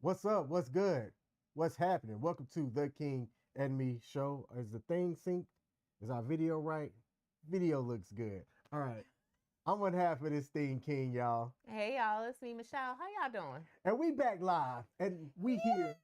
What's up? What's good? What's happening? Welcome to the King and Me show. Is the thing synced? Is our video right? Video looks good. All right. I'm one half of this thing, King, y'all. Hey y'all, it's me, Michelle. How y'all doing? And we back live. And we here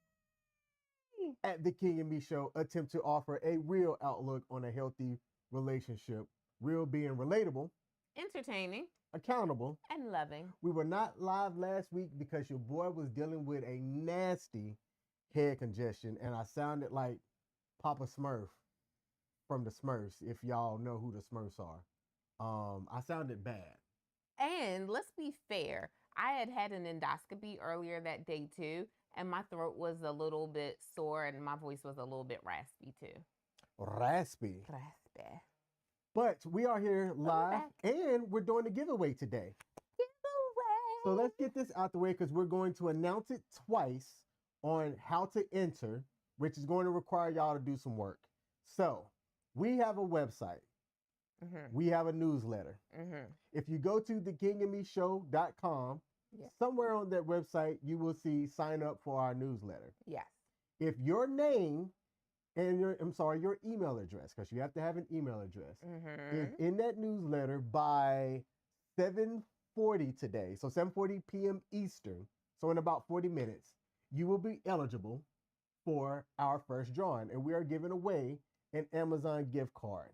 at the King and Me show attempt to offer a real outlook on a healthy relationship. Real being relatable, Entertaining accountable. and loving. We were not live last week because your boy was dealing with a nasty head congestion, and I sounded like Papa Smurf from the Smurfs, if y'all know who the Smurfs are. I sounded bad. And let's be fair, I had an endoscopy earlier that day too, and my throat was a little bit sore and my voice was a little bit raspy too. Raspy. Raspy. But we are here live, and we're doing a giveaway today. Giveaway. So let's get this out the way because we're going to announce it twice on how to enter, which is going to require y'all to do some work. So we have a website. We have a newsletter. If you go to thekingandmeshow.com, somewhere on that website, you will see sign up for our newsletter. Yes. If your name and your email address, because you have to have an email address, is in that newsletter by 7:40 today, so 7:40 p.m. Eastern, so in about 40 minutes, you will be eligible for our first drawing, and we are giving away an Amazon gift card.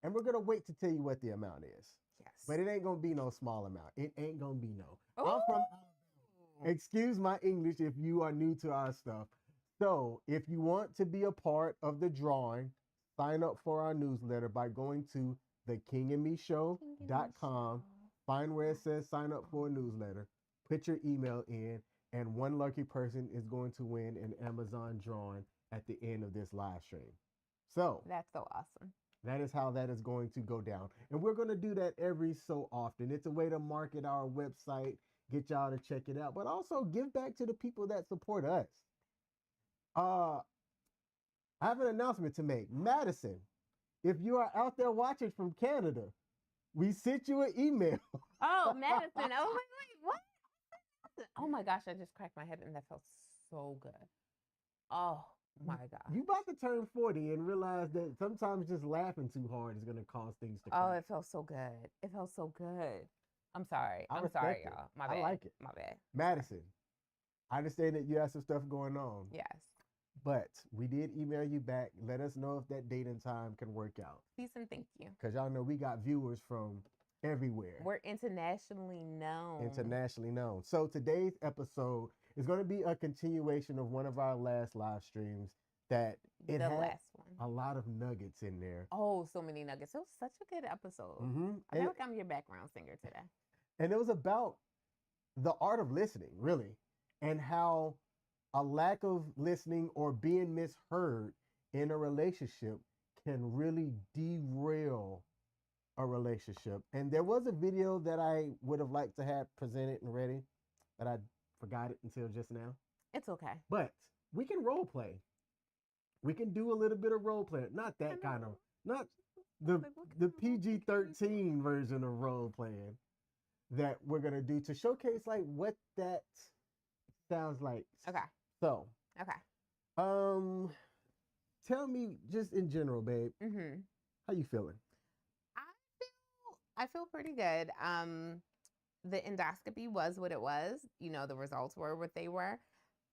And we're going to wait to tell you what the amount is. Yes. But it ain't going to be no small amount. It ain't going to be no. Ooh. I'm from Alabama. Excuse my English if you are new to our stuff. So if you want to be a part of the drawing, sign up for our newsletter by going to thekingandmeshow.com. Find where it says sign up for a newsletter. Put your email in, and one lucky person is going to win an Amazon drawing at the end of this live stream. So that's so awesome. That is how that is going to go down. And we're going to do that every so often. It's a way to market our website, get y'all to check it out, but also give back to the people that support us. I have an announcement to make. Madison, if you are out there watching from Canada, we sent you an email. Oh, Madison. Oh, wait, what? Oh my gosh, I just cracked my head and that felt so good. Oh my God. You about to turn 40 and realize that sometimes just laughing too hard is going to cause things to crack. Oh, it felt so good. It felt so good. I'm sorry. I'm sorry, y'all. My bad. I like it. My bad. Madison, I understand that you have some stuff going on. Yes. But we did email you back. Let us know if that date and time can work out. Please and thank you. Because y'all know we got viewers from everywhere. We're internationally known. Internationally known. So today's episode is going to be a continuation of one of our last live streams that it had a lot of nuggets in there. Oh, so many nuggets. It was such a good episode. I feel like I'm your background singer today. And it was about the art of listening, really, and how a lack of listening or being misheard in a relationship can really derail a relationship. And there was a video that I would have liked to have presented and ready, but I forgot it until just now. It's okay. But we can role play. We can do a little bit of role play. Not that kind of, not the PG-13 version of role playing that we're going to do to showcase like what that sounds like. Okay. So. Okay. Tell me just in general, babe. How you feeling? I feel pretty good. The endoscopy was what it was. You know, the results were what they were.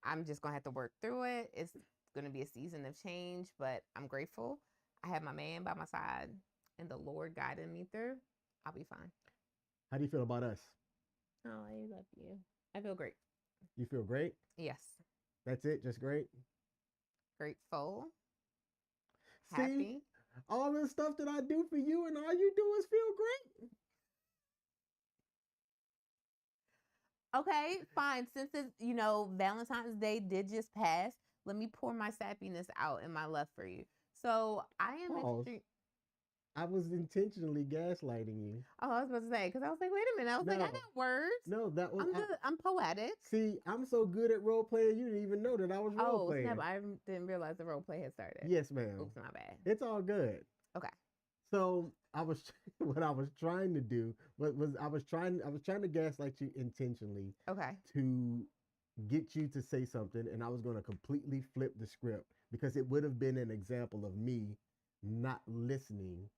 I'm just going to have to work through it. It's going to be a season of change, but I'm grateful. I have my man by my side and the Lord guiding me through. I'll be fine. How do you feel about us? Oh, I love you. I feel great. You feel great? Yes. That's it? Just great? Grateful. See, happy. All the stuff that I do for you and all you do is feel great. Okay, fine. Since it's, Valentine's Day did just pass, let me pour my sappiness out and my love for you. So I am I was intentionally gaslighting you. Oh, I was about to say, because I was like, wait a minute. I was like, I got words. No, that was... I'm poetic. See, I'm so good at role playing, you didn't even know that I was role playing. Oh, snap. I didn't realize the role play had started. Yes, ma'am. Oops, my bad. It's all good. Okay. So what I was trying to do was I was trying to gaslight you intentionally. Okay. To get you to say something, and I was going to completely flip the script because it would have been an example of me not listening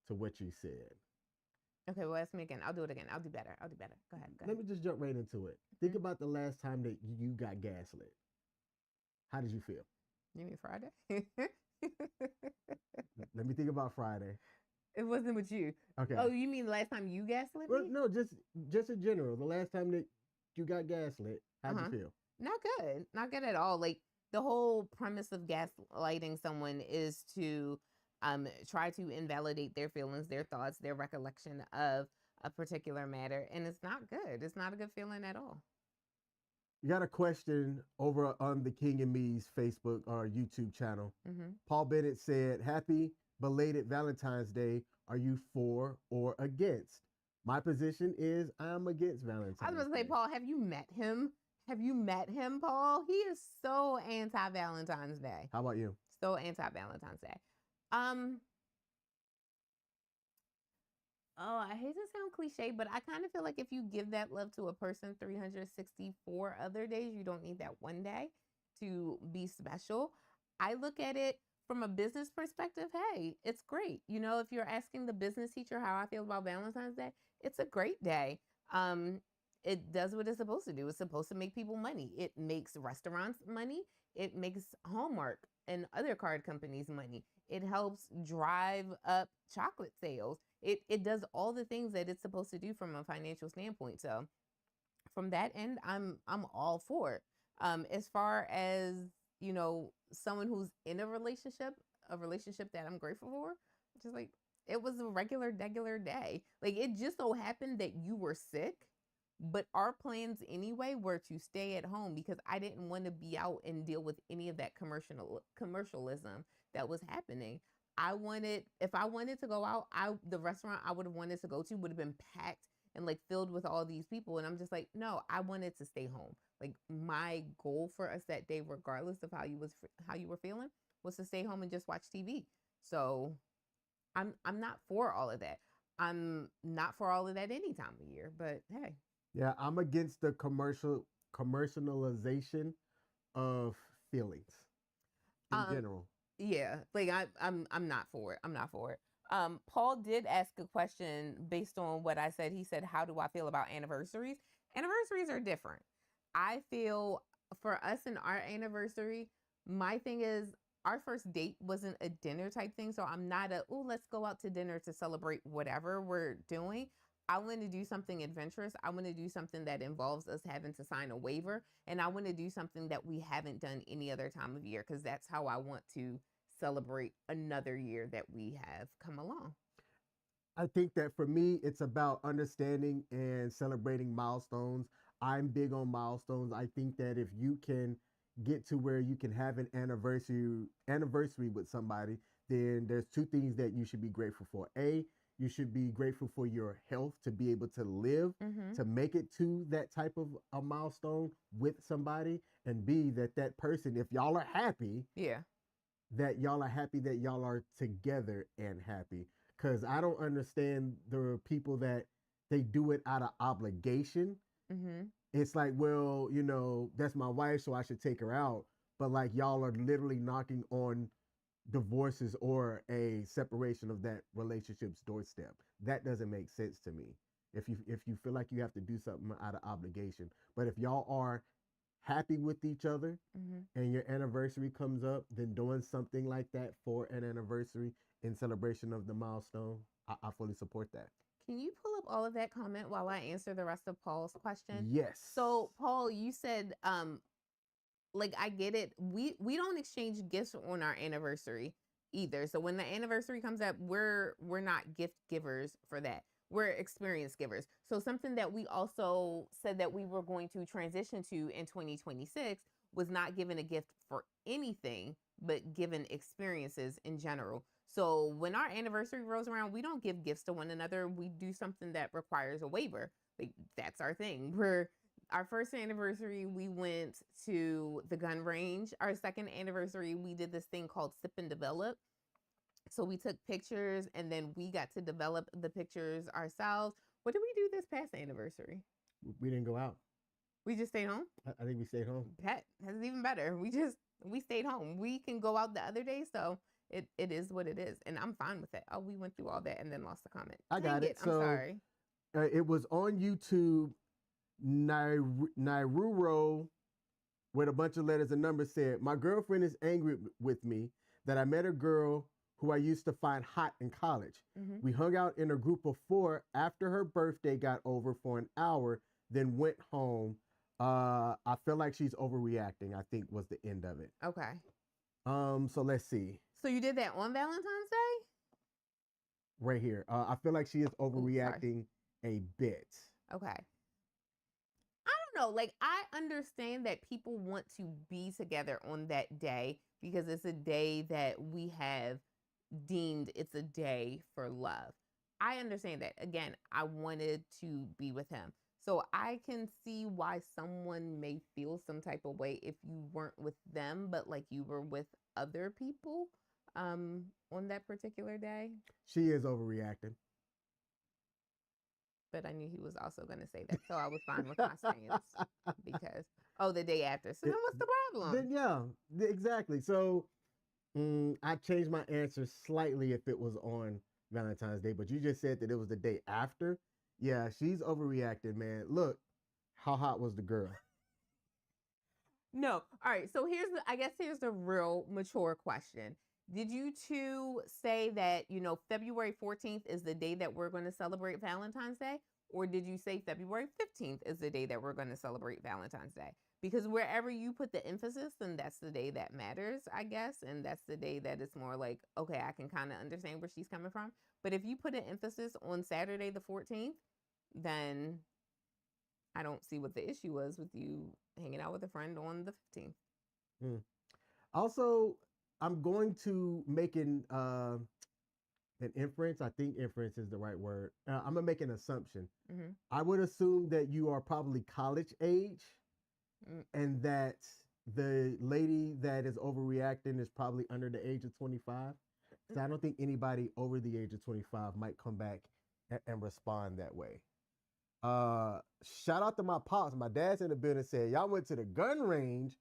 to what you said. Okay, well, ask me again. I'll do it again. I'll do better. I'll do better. Go ahead. Go Let ahead. me just jump right into it. Think about the last time that you got gaslit. How did you feel? You mean Friday? Let me think about Friday. It wasn't with you. Okay. Oh, you mean the last time you gaslit Well, me? no, just in general. The last time that you got gaslit, how'd you feel? Not good. Not good at all. Like the whole premise of gaslighting someone is to try to invalidate their feelings, their thoughts, their recollection of a particular matter, and it's not good. It's not a good feeling at all. You got a question over on the King M.E.'s Facebook or YouTube channel. Paul Bennett said, "Happy belated Valentine's Day. Are you for or against?" My position is I'm against Valentine's Day. I was going to say, Paul, have you met him? Have you met him, Paul? He is so anti-Valentine's Day. How about you? So anti-Valentine's Day. Oh, I hate to sound cliche, but I kind of feel like if you give that love to a person 364 other days, you don't need that one day to be special. I look at it from a business perspective. Hey, it's great. You know, if you're asking the business teacher how I feel about Valentine's Day, it's a great day. It does what it's supposed to do. It's supposed to make people money. It makes restaurants money. It makes Hallmark and other card companies money. It helps drive up chocolate sales. It does all the things that it's supposed to do from a financial standpoint. So from that end, I'm all for it. As far as, you know, someone who's in a relationship that I'm grateful for, just like it was a regular day. Like it just so happened that you were sick, but our plans anyway were to stay at home because I didn't want to be out and deal with any of that commercialism that was happening. If I wanted to go out, the restaurant I would have wanted to go to would have been packed and like filled with all these people. And I'm just like, no, I wanted to stay home. Like my goal for us that day, regardless of how you were feeling, was to stay home and just watch TV. So I'm not for all of that. I'm not for all of that any time of year, but hey. Yeah, I'm against the commercialization of feelings in general. Yeah, like I'm not for it. I'm not for it. Paul did ask a question based on what I said. He said, "How do I feel about anniversaries?" Anniversaries are different. I feel for us in our anniversary, my thing is our first date wasn't a dinner type thing. So I'm not let's go out to dinner to celebrate whatever we're doing. I want to do something adventurous. I want to do something that involves us having to sign a waiver. And I want to do something that we haven't done any other time of year because that's how I want to celebrate another year that we have come along. I think that for me, it's about understanding and celebrating milestones. I'm big on milestones. I think that if you can get to where you can have an anniversary with somebody, then there's two things that you should be grateful for. A, you should be grateful for your health to be able to live, to make it to that type of a milestone with somebody. And B, that person, if y'all are happy, that y'all are happy that y'all are together and happy. Because I don't understand the people that they do it out of obligation. It's like, well, you know, that's my wife, so I should take her out. But like y'all are literally knocking on divorces or a separation of that relationship's doorstep. That doesn't make sense to me. If you feel like you have to do something out of obligation. But if y'all are happy with each other and your anniversary comes up, then doing something like that for an anniversary in celebration of the milestone, I fully support that. Can you pull up all of that comment while I answer the rest of Paul's question? Yes. So Paul, you said like I get it. We don't exchange gifts on our anniversary either. So when the anniversary comes up, we're not gift givers for that. We're experience givers. So something that we also said that we were going to transition to in 2026 was not given a gift for anything, but given experiences in general. So when our anniversary rolls around, we don't give gifts to one another. We do something that requires a waiver. Like that's our thing. Our first anniversary, we went to the gun range. Our second anniversary, we did this thing called Sip and Develop. So we took pictures and then we got to develop the pictures ourselves. What did we do this past anniversary? We didn't go out. We just stayed home. I think we stayed home. That's even better. We stayed home. We can go out the other day, so it is what it is, and I'm fine with it. Oh, we went through all that and then lost the comment. I got it. I'm sorry. It was on YouTube. Nairuro, with a bunch of letters and numbers, said, "My girlfriend is angry with me that I met a girl who I used to find hot in college. Mm-hmm. We hung out in a group of 4 after her birthday got over for an hour, then went home. I feel like she's overreacting," I think was the end of it. Okay. So let's see. So you did that on Valentine's Day? Right here. I feel like she is overreacting a bit. Okay. I don't know. Like, I understand that people want to be together on that day because it's a day that we have deemed it's a day for love. I understand that. Again, I wanted to be with him. So I can see why someone may feel some type of way if you weren't with them, but like you were with other people on that particular day. She is overreacting. But I knew he was also going to say that. So I was fine with my stance because, the day after. So then what's the problem? Then, yeah, exactly. So I changed my answer slightly if it was on Valentine's Day, but you just said that it was the day after. Yeah, she's overreacted, man. Look, how hot was the girl? No. All right. So here's the real mature question. Did you two say that, February 14th is the day that we're going to celebrate Valentine's Day? Or did you say February 15th is the day that we're going to celebrate Valentine's Day? Because wherever you put the emphasis, then that's the day that matters, I guess. And that's the day that it's more like, okay, I can kind of understand where she's coming from. But if you put an emphasis on Saturday the 14th, then I don't see what the issue was with you hanging out with a friend on the 15th. Also, I'm going to make an inference. I think inference is the right word. I'm going to make an assumption. Mm-hmm. I would assume that you are probably college age and that the lady that is overreacting is probably under the age of 25. So I don't think anybody over the age of 25 might come back and respond that way. Shout out to my pops. My dad's in the building, said, "Y'all went to the gun range.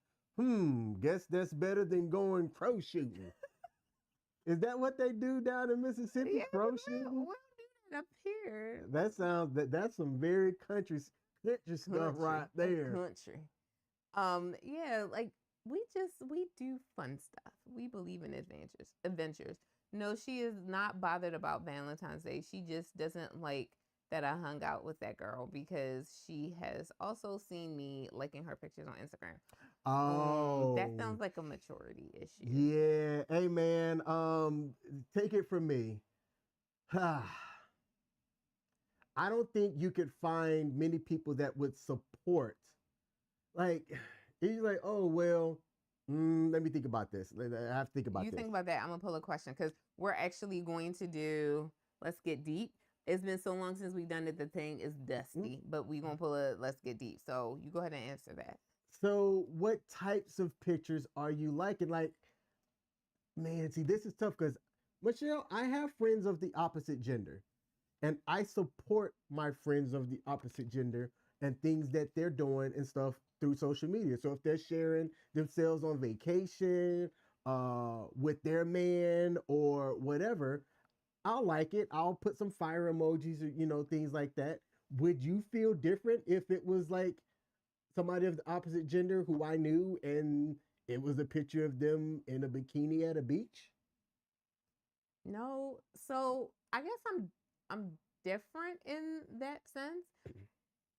Guess that's better than going crow shooting." Is that what they do down in Mississippi? Yeah, crow shooting? We'll do that up here. That's some very country stuff right there. Country. Yeah, like we do fun stuff. We believe in adventures. No, she is not bothered about Valentine's Day. She just doesn't like that I hung out with that girl because she has also seen me liking her pictures on Instagram. Oh, that sounds like a maturity issue. Yeah. Hey, man. Take it from me. I don't think you could find many people that would support. Like, he's like, oh well. Let me think about this. I have to think about this. You think about that. I'm gonna pull a question because we're actually going to do. Let's get deep. It's been so long since we've done it. The thing is dusty, but we're going to pull a let's get deep. So you go ahead and answer that. So what types of pictures are you liking? Like, man, see, this is tough because, Michelle, I have friends of the opposite gender. And I support my friends of the opposite gender and things that they're doing and stuff through social media. So if they're sharing themselves on vacation with their man or whatever, I'll like it. I'll put some fire emojis or, things like that. Would you feel different if it was like somebody of the opposite gender who I knew and it was a picture of them in a bikini at a beach? No. So I guess I'm different in that sense.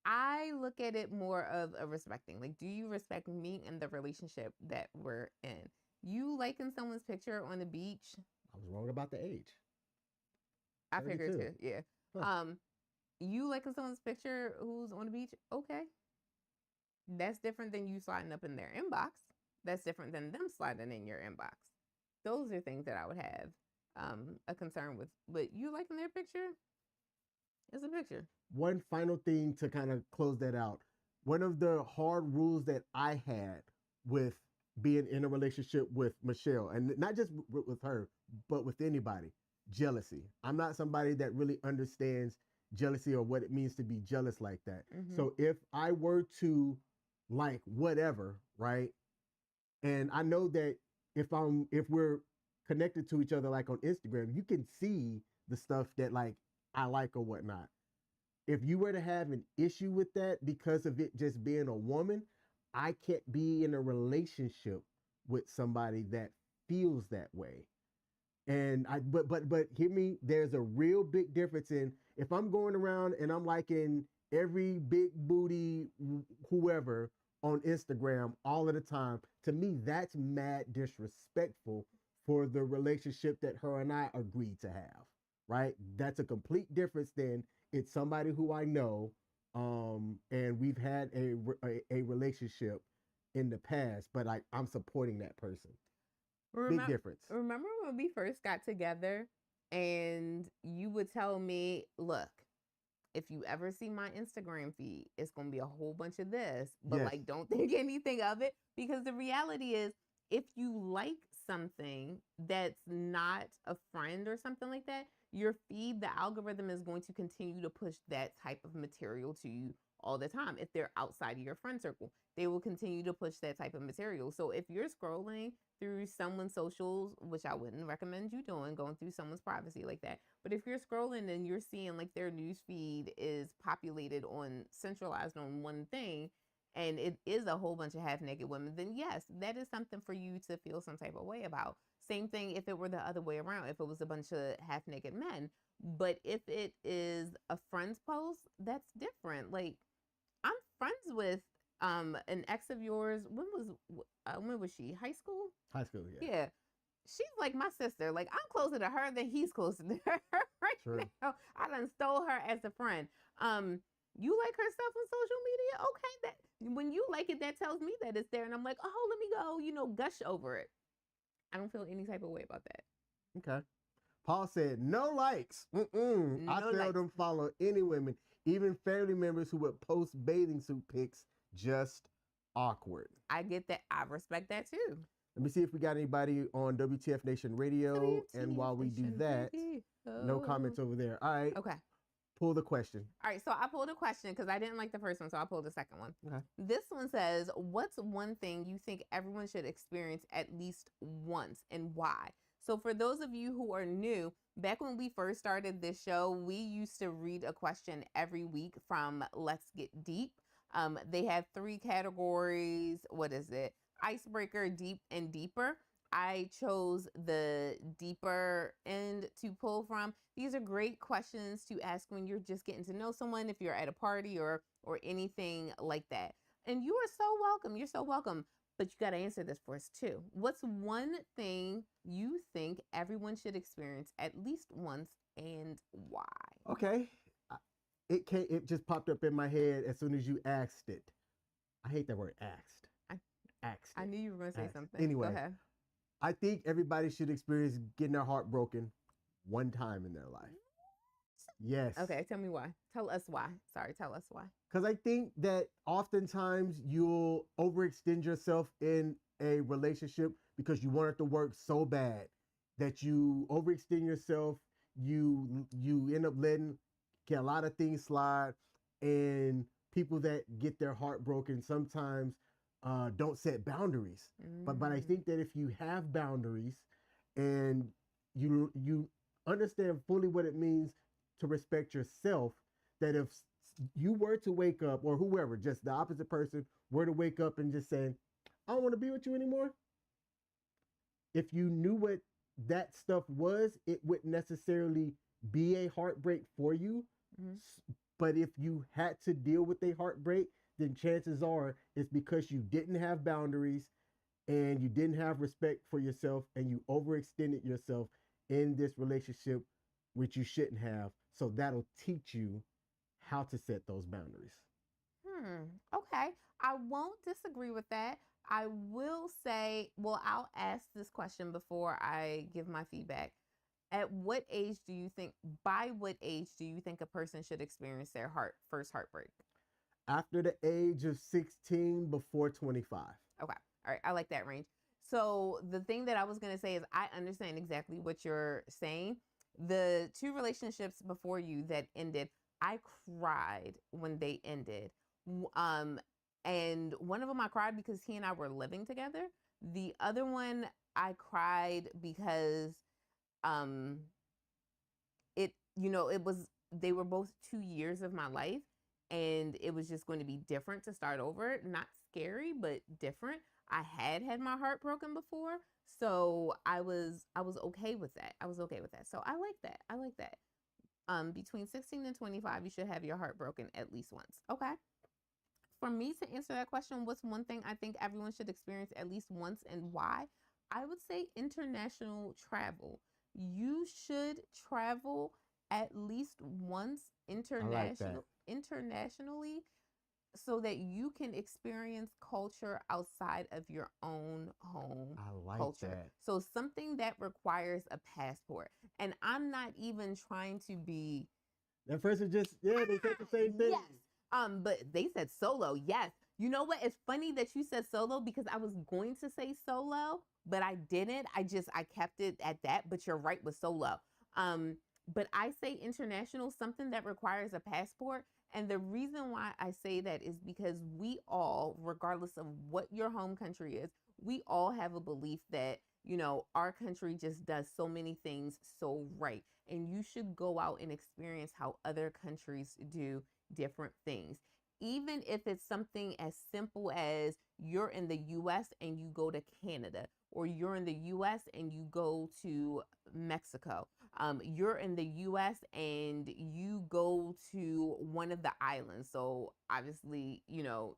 I look at it more of a respecting. Like, do you respect me and the relationship that we're in? You liking someone's picture on the beach? I was wrong about the age. I figured too. Yeah. Huh. You liking someone's picture who's on the beach? Okay. That's different than you sliding up in their inbox. That's different than them sliding in your inbox. Those are things that I would have a concern with. But you liking their picture? It's a picture. One final thing to kind of close that out. One of the hard rules that I had with being in a relationship with Michelle, and not just with her, but with anybody, jealousy. I'm not somebody that really understands jealousy or what it means to be jealous like that. Mm-hmm. So if I were to like whatever, right? And I know that if we're connected to each other like on Instagram, you can see the stuff that like I like or whatnot. If you were to have an issue with that because of it just being a woman, I can't be in a relationship with somebody that feels that way. And but hear me, there's a real big difference in if I'm going around and I'm liking every big booty whoever on Instagram all of the time. To me, that's mad disrespectful for the relationship that her and I agreed to have. Right? That's a complete difference than it's somebody who I know, and we've had a relationship in the past, but like I'm supporting that person. Big difference. Remember when we first got together and you would tell me, look, if you ever see my Instagram feed, it's going to be a whole bunch of this, but Yes. like, don't think anything of it, because the reality is if you like something that's not a friend or something like that, your feed, the algorithm is going to continue to push that type of material to you all the time. If they're outside of your friend circle, they will continue to push that type of material. So if you're scrolling through someone's socials, which I wouldn't recommend you doing, going through someone's privacy like that. But if you're scrolling and you're seeing like their news feed is populated on, centralized on one thing, and it is a whole bunch of half naked women, then yes, that is something for you to feel some type of way about. Same thing if it were the other way around, if it was a bunch of half naked men. But if it is a friend's post, that's different. Like, I'm friends with an ex of yours. When was she? High school? High school, yeah. Yeah. She's like my sister. Like, I'm closer to her than he's closer to her right True. now. I done stole her as a friend. You like her stuff on social media? Okay, that when you like it, that tells me that it's there, and I'm like, oh, let me go, gush over it. I don't feel any type of way about that. Okay. Paul said, no likes. I seldom follow any women, even family members who would post bathing suit pics. Just awkward. I get that. I respect that too. Let me see if we got anybody on WTF Nation Radio. WTF and while we do that, no comments over there. All right. Okay. Pull the question. All right. So I pulled a question because I didn't like the first one. So I pulled the second one. Okay. This one says, what's one thing you think everyone should experience at least once, and why? So for those of you who are new, back when we first started this show, we used to read a question every week from Let's Get Deep. They have 3 categories. What is it? Icebreaker, deep, and deeper. I chose the deeper end to pull from. These are great questions to ask when you're just getting to know someone, if you're at a party or anything like that. And you are so welcome. You're so welcome. But you got to answer this for us too. What's one thing you think everyone should experience at least once, and why? Okay. It just popped up in my head as soon as you asked it. I hate that word asked. I knew you were going to say something. Anyway, go ahead. I think everybody should experience getting their heart broken one time in their life. Yes. Okay, tell me why. Tell us why. Sorry, tell us why. Because I think that oftentimes you'll overextend yourself in a relationship because you want it to work so bad that you overextend yourself. You end up letting a lot of things slide, and people that get their heart broken sometimes don't set boundaries. But I think that if you have boundaries and you understand fully what it means to respect yourself, that if you were to wake up, or whoever, just the opposite person were to wake up and just say, I don't want to be with you anymore. If you knew what that stuff was, it wouldn't necessarily be a heartbreak for you. But if you had to deal with a heartbreak, then chances are it's because you didn't have boundaries and you didn't have respect for yourself, and you overextended yourself in this relationship, which you shouldn't have. So that'll teach you how to set those boundaries. Okay. I won't disagree with that. I will say, well, I'll ask this question before I give my feedback. At what age do you think, by what age do you think a person should experience their first heartbreak? After the age of 16, before 25. Okay. All right. I like that range. So the thing that I was going to say is I understand exactly what you're saying. The 2 relationships before you that ended, I cried when they ended. And one of them I cried because he and I were living together. The other one I cried because it, it was, they were both 2 years of my life, and it was just going to be different to start over. Not scary, but different. I had my heart broken before, so I was okay with that. I was okay with that. So I like that. I like that. Between 16 and 25, you should have your heart broken at least once. Okay. For me to answer that question, what's one thing I think everyone should experience at least once and why? I would say international travel. You should travel at least once internationally, so that you can experience culture outside of your own home culture. That. So something that requires a passport. And I'm not even trying to be. That person just, they said the same thing. Yes. But they said solo. Yes. You know what? It's funny that you said solo, because I was going to say solo, but I didn't. I kept it at that. But you're right with solo. But I say international, something that requires a passport. And the reason why I say that is because we all, regardless of what your home country is, we all have a belief that, our country just does so many things so right. And you should go out and experience how other countries do different things. Even if it's something as simple as you're in the US and you go to Canada, or you're in the US and you go to Mexico. You're in the US and you go to one of the islands. So obviously,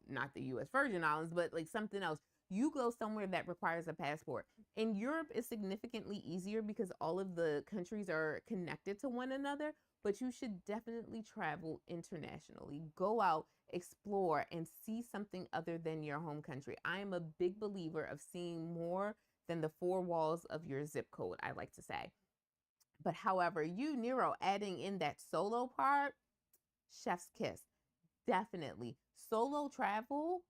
not the US Virgin Islands, but like something else. You go somewhere that requires a passport. In Europe, it's significantly easier because all of the countries are connected to one another, but you should definitely travel internationally. Go out, explore, and see something other than your home country. I am a big believer of seeing more than the four walls of your zip code, I like to say. But however, you, Nero, adding in that solo part, chef's kiss. Definitely. Solo travel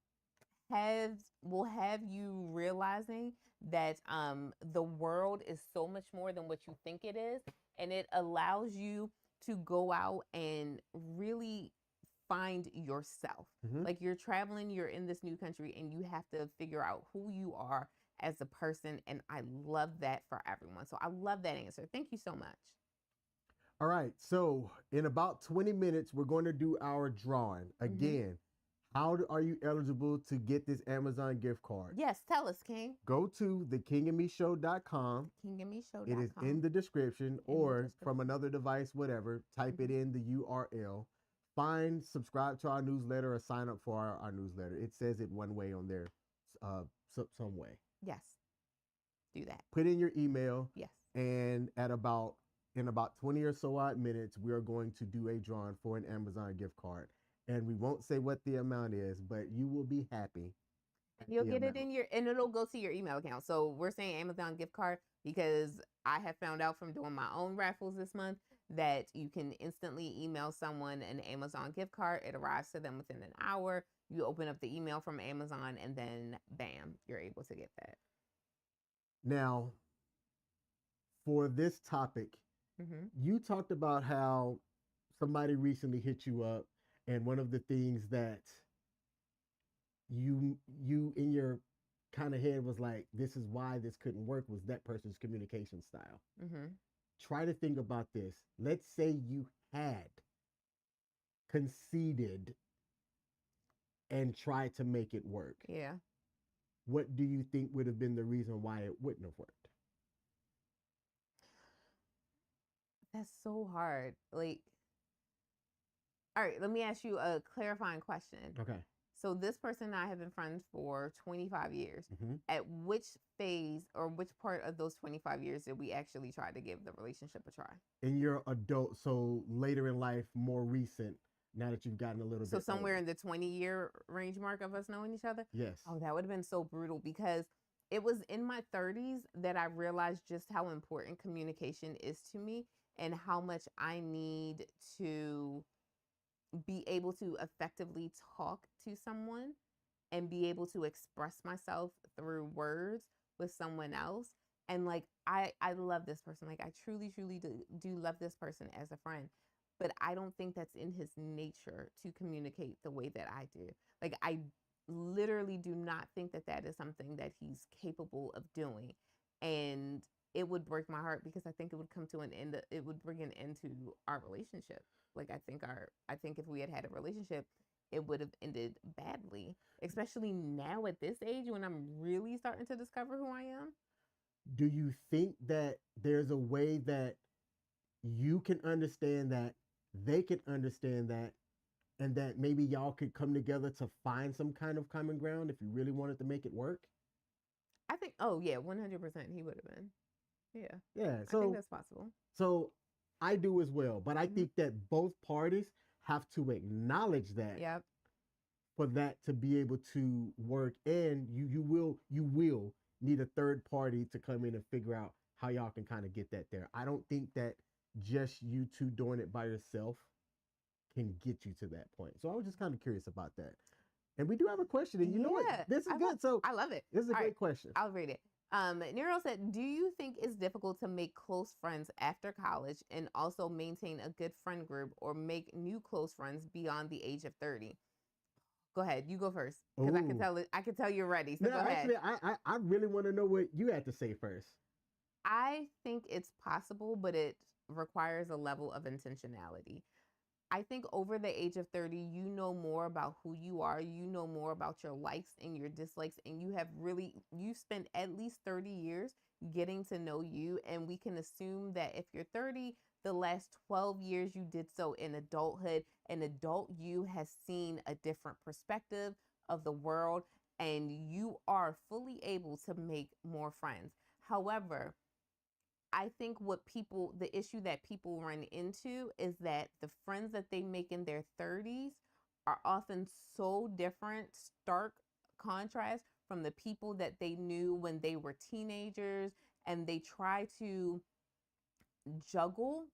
will have you realizing that the world is so much more than what you think it is, and it allows you to go out and really find yourself. Like, you're traveling, you're in this new country, and you have to figure out who you are as a person, and I love that for everyone. So I love that answer. Thank you so much. All right, so in about 20 minutes, we're going to do our drawing again. How are you eligible to get this Amazon gift card? Yes, tell us, King. Go to thekingandmeshow.com. Kingandmeshow.com. It is in the description, or from another device, whatever. Type it in the URL. Subscribe to our newsletter, or sign up for our newsletter. It says it one way on there, some way. Yes, do that. Put in your email. Yes. And in about 20 or so odd minutes, we are going to do a drawing for an Amazon gift card. And we won't say what the amount is, but you will be happy. You'll get it and it'll go to your email account. So we're saying Amazon gift card because I have found out from doing my own raffles this month that you can instantly email someone an Amazon gift card. It arrives to them within an hour. You open up the email from Amazon, and then bam, you're able to get that. Now, for this topic, you talked about how somebody recently hit you up, and one of the things that you in your kind of head was like, this is why this couldn't work, was that person's communication style. Try to think about this. Let's say you had conceded and tried to make it work. Yeah. What do you think would have been the reason why it wouldn't have worked? That's so hard. Like, all right, let me ask you a clarifying question. Okay. So this person and I have been friends for 25 years. At which phase or which part of those 25 years did we actually try to give the relationship a try? In your adult, so later in life, more recent, now that you've gotten a little bit. So somewhere in the 20-year range mark of us knowing each other? Yes. Oh, that would have been so brutal, because it was in my 30s that I realized just how important communication is to me, and how much I need to be able to effectively talk to someone and be able to express myself through words with someone else. And like, I love this person. Like, I truly, truly do love this person as a friend, but I don't think that's in his nature to communicate the way that I do. Like, literally do not think that that is something that he's capable of doing. And it would break my heart because I think it would come to an end. It would bring an end to our relationship. Like I think if we had had a relationship, it would have ended badly, especially now at this age when I'm really starting to discover who I am. Do you think that there's a way that you can understand that, they can understand that, and that maybe y'all could come together to find some kind of common ground if you really wanted to make it work? I think, oh yeah, 100% he would have been. Yeah. Yeah. I think that's possible. So I do as well, but I think that both parties have to acknowledge that. Yep. For that to be able to work, and you will need a third party to come in and figure out how y'all can kind of get that there. I don't think that just you two doing it by yourself can get you to that point. So I was just kind of curious about that. And we do have a question, and you know what? This is good. So I love it. This is a great question. I'll read it. Nero said, do you think it's difficult to make close friends after college and also maintain a good friend group or make new close friends beyond the age of 30? Go ahead. You go first. Because I can tell you're ready. So go ahead. Actually, I really want to know what you had to say first. I think it's possible, but it requires a level of intentionality. I think over the age of 30, you know more about who you are. You know more about your likes and your dislikes. And you spent at least 30 years getting to know you. And we can assume that if you're 30, the last 12 years you did so in adulthood. An adult you has seen a different perspective of the world. And you are fully able to make more friends. However, I think the issue that people run into is that the friends that they make in their 30s are often so different, stark contrast from the people that they knew when they were teenagers, and they try to juggle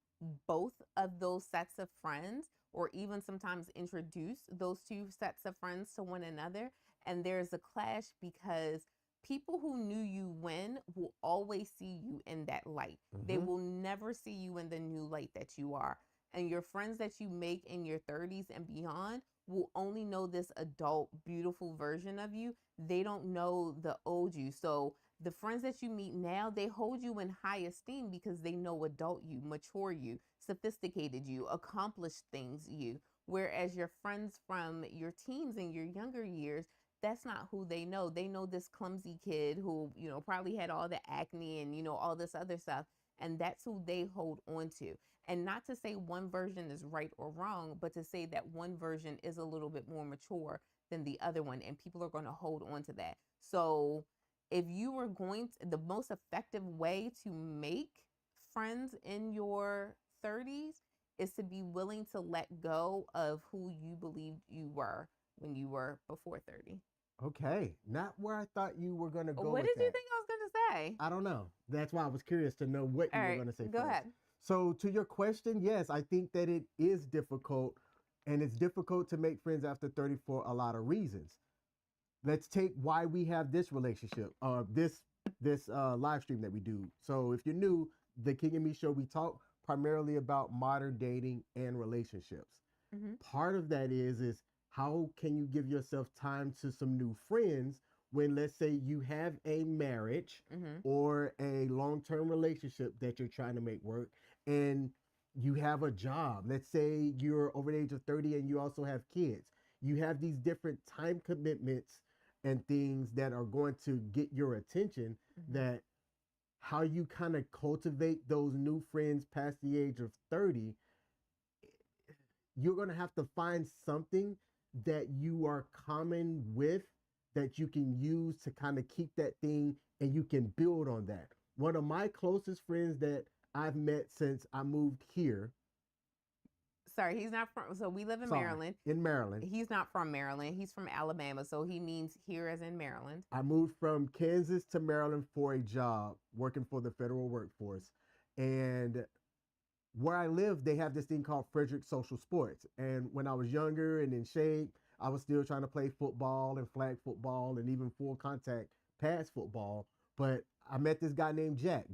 both of those sets of friends, or even sometimes introduce those two sets of friends to one another. And there's a clash because people who knew you when will always see you in that light. They will never see you in the new light that you are. And your friends that you make in your 30s and beyond will only know this adult, beautiful version of you. They don't know the old you. So the friends that you meet now, they hold you in high esteem because they know adult you, mature you, sophisticated you, accomplished things you. Whereas your friends from your teens and your younger years, that's not who they know. They know this clumsy kid who, probably had all the acne and, all this other stuff. And that's who they hold on to. And not to say one version is right or wrong, but to say that one version is a little bit more mature than the other one. And people are going to hold on to that. So if you were the most effective way to make friends in your 30s is to be willing to let go of who you believed you were when you were before 30. Okay, not where I thought you were going to go. What did you think I was going to say? I don't know. That's why I was curious to know what you were going to say. Go ahead. So to your question, yes, I think that it is difficult, and it's difficult to make friends after 30 for a lot of reasons. Let's take why we have this relationship, this live stream that we do. So if you're new, the King M.E show, we talk primarily about modern dating and relationships. Part of that is how can you give yourself time to some new friends when, let's say, you have a marriage or a long-term relationship that you're trying to make work, and you have a job. Let's say you're over the age of 30 and you also have kids. You have these different time commitments and things that are going to get your attention, that how you kind of cultivate those new friends past the age of 30, you're going to have to find something that you are common with that you can use to kind of keep that thing, and you can build on that. One of my closest friends that I've met since I moved here. Sorry, he's not from, so we live in Maryland. In Maryland. He's not from Maryland. He's from Alabama. So he means here as in Maryland. I moved from Kansas to Maryland for a job, working for the federal workforce. And where I live, they have this thing called Frederick Social Sports. And when I was younger and in shape, I was still trying to play football and flag football and even full contact pass football. But I met this guy named Jack.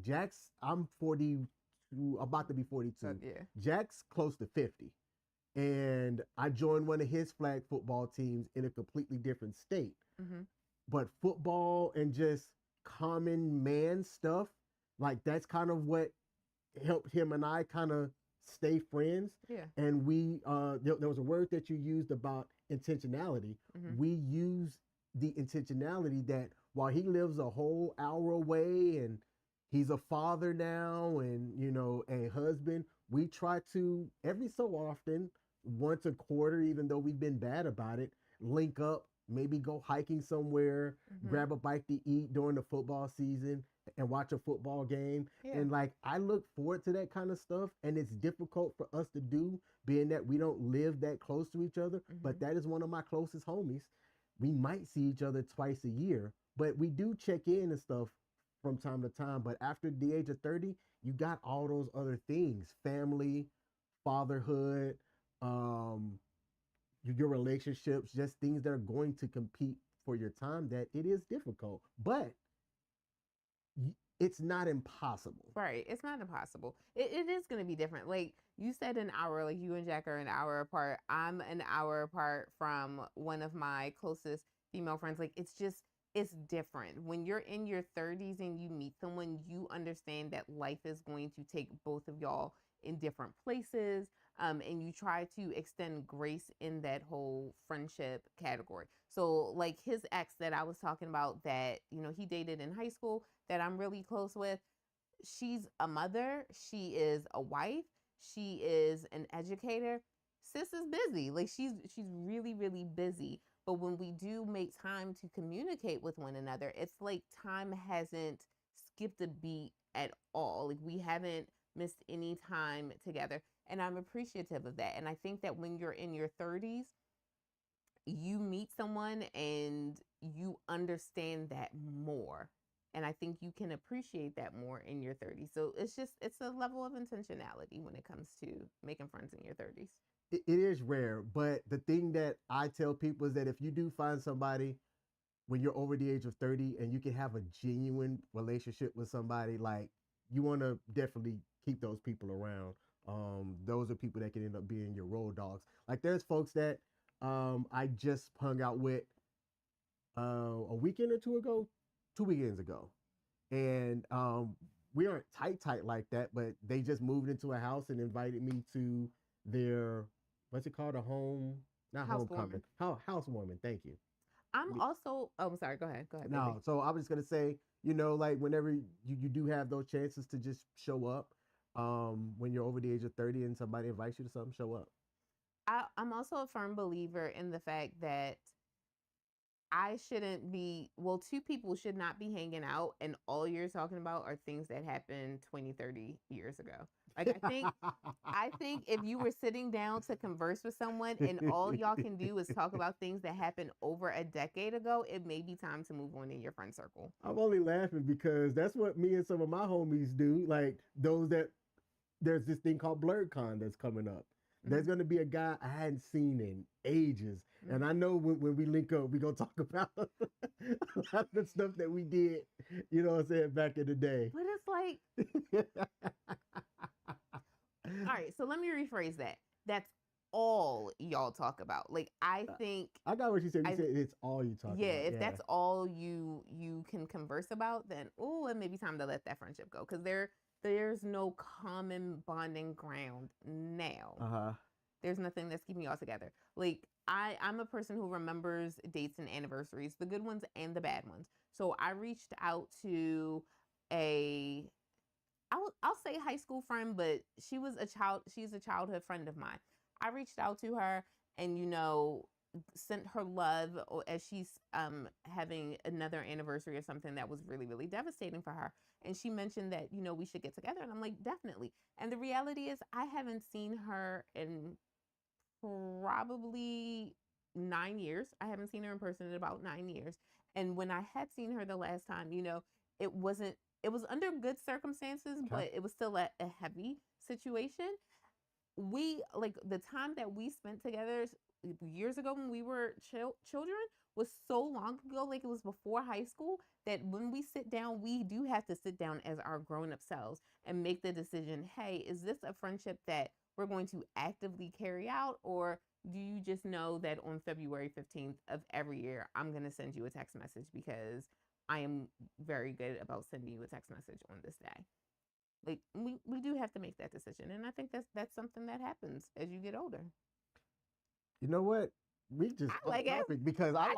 I'm 42, about to be 42. Yeah. Jack's close to 50. and I joined one of his flag football teams in a completely different state. Mm-hmm. But football and just common man stuff, like that's kind of what helped him and I kind of stay friends. Yeah. And we there was a word that you used about intentionality. Mm-hmm. We use the intentionality that while he lives a whole hour away and he's a father now and a husband, we try to every so often, once a quarter, even though we've been bad about it, link up, maybe go hiking somewhere, grab a bite to eat during the football season and watch a football game. Yeah. And like I look forward to that kind of stuff, and it's difficult for us to do being that we don't live that close to each other, but that is one of my closest homies. We might see each other twice a year, but we do check in and stuff from time to time. But after the age of 30, you got all those other things: family, fatherhood, your relationships, just things that are going to compete for your time, that it is difficult. But it's not impossible. Right. It's not impossible. It is going to be different. Like you said, an hour, like you and Jack are an hour apart. I'm an hour apart from one of my closest female friends. Like it's different. When you're in your 30s and you meet someone, you understand that life is going to take both of y'all in different places. And you try to extend grace in that whole friendship category. So like his ex that I was talking about that, he dated in high school that I'm really close with, she's a mother, she is a wife, she is an educator. Sis is busy. Like she's really, really busy. But when we do make time to communicate with one another, it's like time hasn't skipped a beat at all. Like we haven't missed any time together. And I'm appreciative of that. And I think that when you're in your 30s, you meet someone and you understand that more. And I think you can appreciate that more in your 30s. So it's a level of intentionality when it comes to making friends in your 30s. It is rare, but the thing that I tell people is that if you do find somebody when you're over the age of 30 and you can have a genuine relationship with somebody, like you want to definitely keep those people around. Those are people that can end up being your road dogs. Like there's folks that I just hung out with a weekend or two ago, 2 weekends ago, and we aren't tight like that, but they just moved into a house and invited me to their, what's it called, a home, not homecoming, housewarming. Thank you. I'm sorry, go ahead. No, baby. So I was just gonna say, like whenever you do have those chances to just show up, when you're over the age of 30 and somebody invites you to something, show up. I'm also a firm believer in the fact that two people should not be hanging out and all you're talking about are things that happened 20, 30 years ago. Like I think if you were sitting down to converse with someone and all y'all can do is talk about things that happened over a decade ago, it may be time to move on in your friend circle. I'm only laughing because that's what me and some of my homies do. Like there's this thing called BlurredCon that's coming up. There's going to be a guy I hadn't seen in ages. And I know when we link up, we're going to talk about a lot of the stuff that we did, what I'm saying, back in the day. But it's like, all right, so let me rephrase that. That's all y'all talk about. Like, I think... I got what you said. You said it's all you talk about. Yeah, if that's all you can converse about, then, it may be time to let that friendship go. Because there's no common bonding ground now. There's nothing that's keeping y'all together. Like I'm a person who remembers dates and anniversaries, the good ones and the bad ones. So I reached out to I'll say high school friend, but she's a childhood friend of mine. I reached out to her and sent her love as she's having another anniversary or something that was really, really devastating for her. And she mentioned that, we should get together. And I'm like, definitely. And the reality is I haven't seen her in probably 9 years. I haven't seen her in person in about 9 years. And when I had seen her the last time, it was under good circumstances, but it was still a heavy situation. The time that we spent together years ago when we were children was so long ago, like it was before high school, that when we sit down, we do have to sit down as our grown-up selves and make the decision, hey, is this a friendship that we're going to actively carry out, or do you just know that on February 15th of every year, I'm going to send you a text message because I am very good about sending you a text message on this day? Like we do have to make that decision, and I think that's something that happens as you get older. You know what? We just I like it because I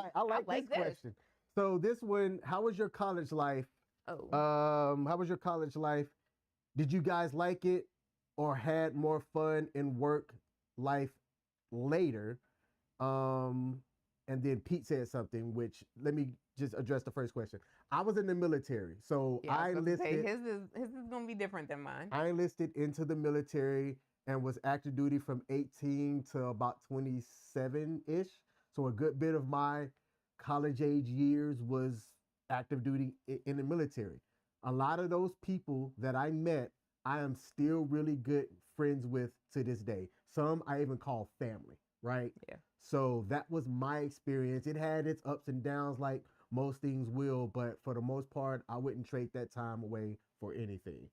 like this question. So this one, how was your college life? Oh, How was your college life? Did you guys like it, or had more fun in work life later? And then Pete said something, which let me just address the first question. I was in the military, so yeah, I enlisted. his is gonna be different than mine. I enlisted into the military and was active duty from 18 to about 27 ish. So a good bit of my college age years was active duty in the military. A lot of those people that I met, I am still really good friends with to this day. Some I even call family, right? Yeah. So that was my experience. It had its ups and downs like most things will, but for the most part, I wouldn't trade that time away for anything.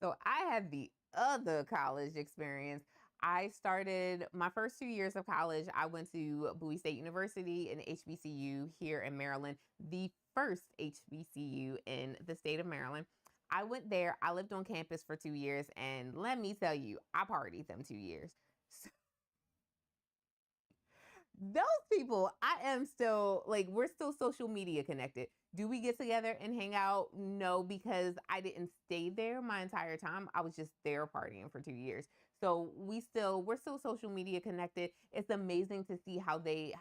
So I had the other college experience. I started my first 2 years of college. I went to Bowie State University, an HBCU here in Maryland, the first HBCU in the state of Maryland. I went there. I lived on campus for 2 years, and let me tell you, I partied them 2 years. So those people, I am still like, we're still social media connected. Do we get together and hang out? No, because I didn't stay there my entire time. I was just there partying for 2 years. So we're still social media connected. It's amazing to see how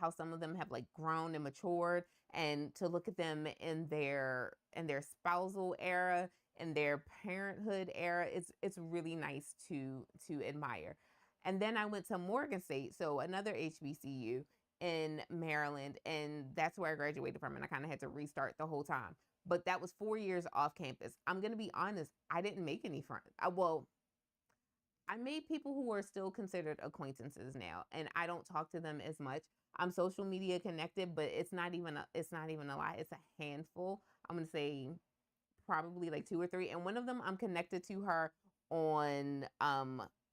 some of them have like grown and matured, and to look at them in their spousal era, in their parenthood era. It's really nice to admire. And then I went to Morgan State, so another HBCU in Maryland, and that's where I graduated from. And I kind of had to restart the whole time. But that was 4 years off campus. I'm going to be honest, I didn't make any friends. I made people who are still considered acquaintances now, and I don't talk to them as much. I'm social media connected, but it's not even a lot. It's a handful. I'm going to say probably like two or three, and one of them I'm connected to her on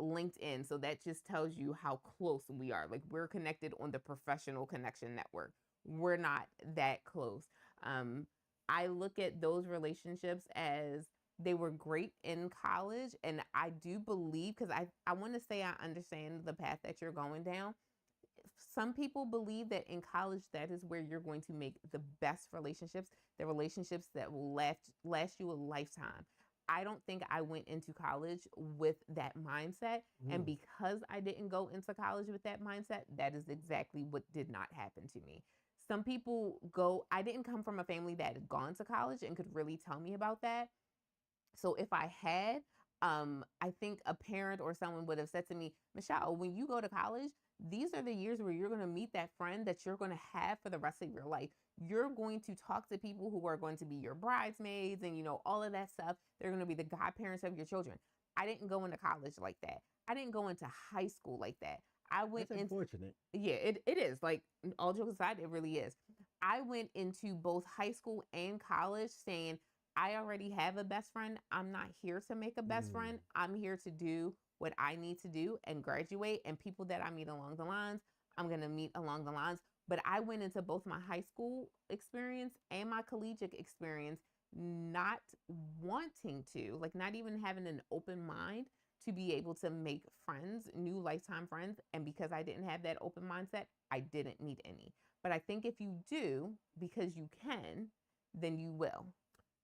LinkedIn. So that just tells you how close we are. Like, we're connected on the professional connection network. We're not that close. I look at those relationships as they were great in college, and I do believe, because I want to say I understand the path that you're going down. Some people believe that in college, that is where you're going to make the best relationships, the relationships that will last you a lifetime. I don't think I went into college with that mindset. And because I didn't go into college with that mindset, that is exactly what did not happen to me. Some people I didn't come from a family that had gone to college and could really tell me about that. So if I had, I think a parent or someone would have said to me, Michelle, when you go to college, these are the years where you're going to meet that friend that you're going to have for the rest of your life. You're going to talk to people who are going to be your bridesmaids and, all of that stuff. They're going to be the godparents of your children. I didn't go into college like that. I didn't go into high school like that. I went That's unfortunate. Yeah, it is. Like, all jokes aside, it really is. I went into both high school and college saying, I already have a best friend. I'm not here to make a best friend. I'm here to do what I need to do and graduate. And people that I meet along the lines, I'm going to meet along the lines. But I went into both my high school experience and my collegiate experience not wanting to, like, not even having an open mind to be able to make friends, new lifetime friends. And because I didn't have that open mindset, I didn't meet any. But I think if you do, because you can, then you will.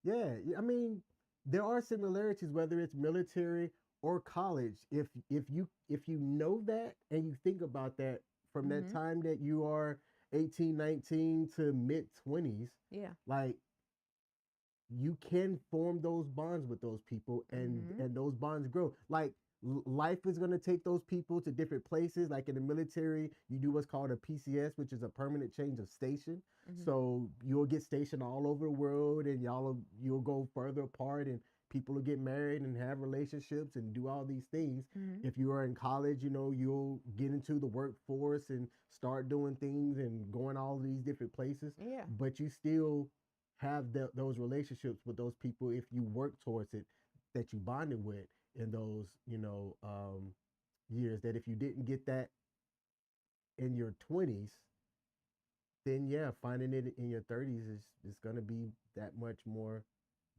Yeah, I mean, there are similarities whether it's military or college. If you know that and you think about that from that time that you are 18, 19 to mid 20s, yeah, like, you can form those bonds with those people, and those bonds grow. Like, life is going to take those people to different places. Like in the military, you do what's called a PCS, which is a permanent change of station. So you'll get stationed all over the world, and you'll go further apart, and people will get married and have relationships and do all these things. If you are in college, you'll get into the workforce and start doing things and going all these different places. Yeah. But you still have those relationships with those people if you work towards it, that you bonded with in those years that if you didn't get that in your 20s, then yeah, finding it in your 30s is going to be that much more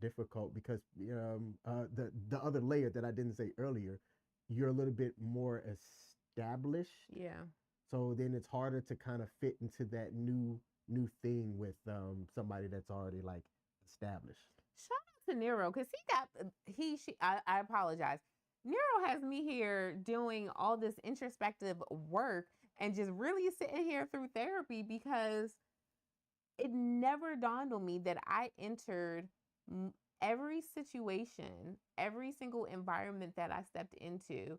difficult because the other layer that I didn't say earlier, you're a little bit more established. Yeah. So then it's harder to kind of fit into that new thing with somebody that's already like established. Shout out to Nero because I apologize. Nero has me here doing all this introspective work and just really sitting here through therapy because it never dawned on me that I entered every situation, every single environment that I stepped into.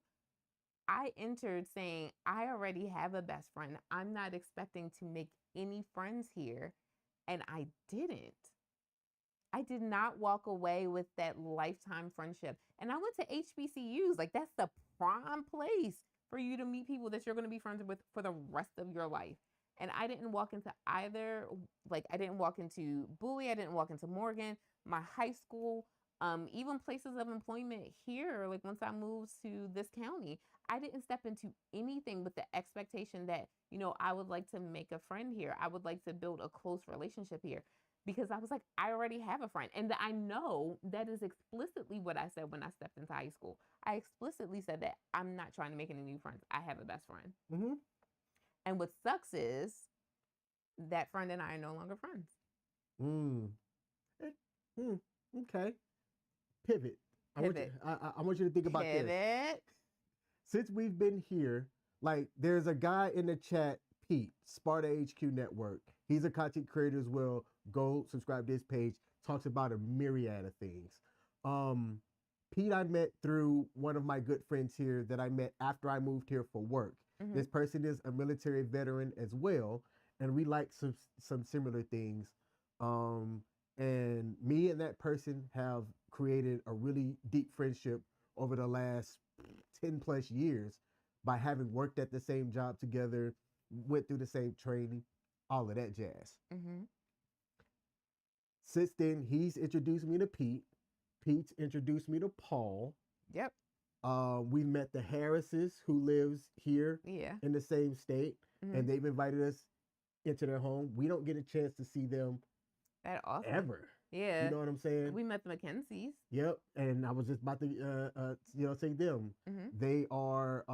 I entered saying, I already have a best friend. I'm not expecting to make any friends here. And I didn't. I did not walk away with that lifetime friendship. And I went to HBCUs. Like, that's the prime place for you to meet people that you're going to be friends with for the rest of your life. And I didn't walk into either, like, I didn't walk into Bowie. I didn't walk into Morgan, my high school, even places of employment here. Like, once I moved to this county, I didn't step into anything with the expectation that, you know, I would like to make a friend here. I would like to build a close relationship here. Because I was like, I already have a friend. And I know that is explicitly what I said when I stepped into high school. I explicitly said that I'm not trying to make any new friends. I have a best friend. Mm-hmm. And what sucks is that friend and I are no longer friends. Okay. Pivot. I want you to think about this. Since we've been here, like there's a guy in the chat, Pete, Sparta HQ Network. He's a content creator as well. Go subscribe to his page. Talks about a myriad of things. Pete, I met through one of my good friends here that I met after I moved here for work. Mm-hmm. This person is a military veteran as well, and we like some similar things. And me and that person have created a really deep friendship over the last 10 plus years by having worked at the same job together, went through the same training, all of that jazz. Mm-hmm. Since then, he's introduced me to Pete. Pete's introduced me to Paul. Yep. We met the Harrises, who lives here in the same state, and they've invited us into their home. We don't get a chance to see them that often. Ever. Yeah. You know what I'm saying? We met the McKenzies. Yep. And I was just about to, say them. Mm-hmm. They are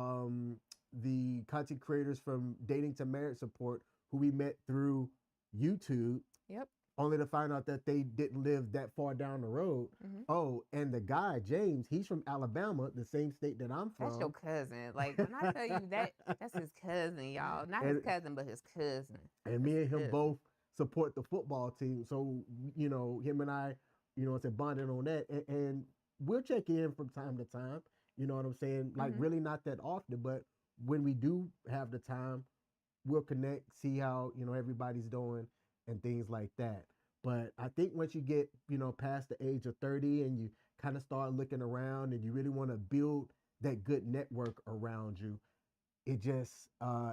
the content creators from Dating to Marriage Support, who we met through YouTube. Yep. Only to find out that they didn't live that far down the road. Mm-hmm. Oh, and the guy, James, he's from Alabama, the same state that I'm from. That's your cousin. Like, when I tell you that's his cousin, y'all. Not his cousin, but his cousin. And me and him both support the football team. So, you know, him and I, you know, it's a bonding on that. And we'll check in from time to time. You know what I'm saying? Like, really not that often, but when we do have the time, we'll connect, see how, you know, everybody's doing and things like that. But I think once you get, you know, past the age of 30 and you kind of start looking around and you really want to build that good network around you, it just,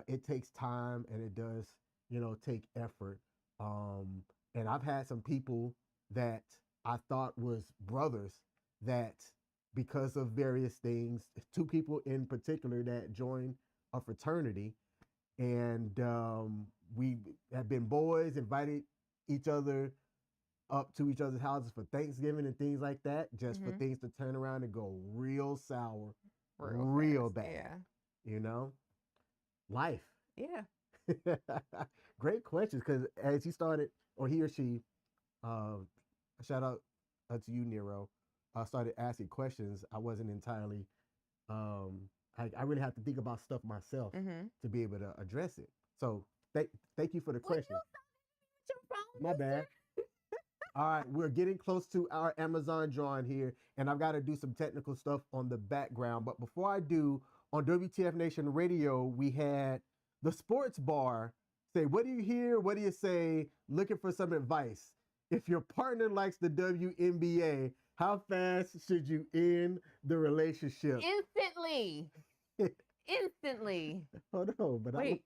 it takes time and it does, you know, take effort. And I've had some people that I thought was brothers that, because of various things, 2 people in particular that joined a fraternity, and we have been boys, invited each other up to each other's houses for Thanksgiving and things like that, just for things to turn around and go real sour, real bad. Yeah. You know? Life. Yeah. Great questions, because as he started, or he or she, shout out to you, Nero, started asking questions, I wasn't entirely, I really have to think about stuff myself to be able to address it. So thank you for the question. My bad. All right, we're getting close to our Amazon drawing here, and I've got to do some technical stuff on the background. But before I do, on WTF Nation Radio, we had the sports bar say, what do you hear? What do you say? Looking for some advice. If your partner likes the WNBA, how fast should you end the relationship? Instantly. Instantly. Hold on, but wait.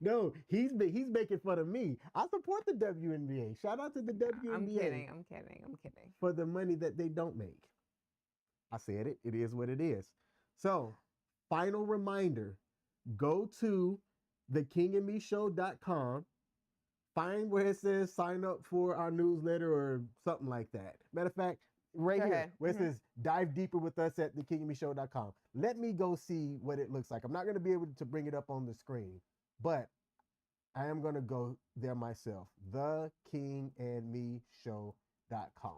No, he's making fun of me. I support the WNBA. Shout out to the WNBA. I'm kidding. For the money that they don't make. I said it. It is what it is. So, final reminder, go to thekingandmeshow.com. Find where it says sign up for our newsletter or something like that. Matter of fact, right Go here, ahead. where it says dive deeper with us at thekingandmeshow.com. Let me go see what it looks like. I'm not going to be able to bring it up on the screen, but I am going to go there myself. thekingandmeshow.com.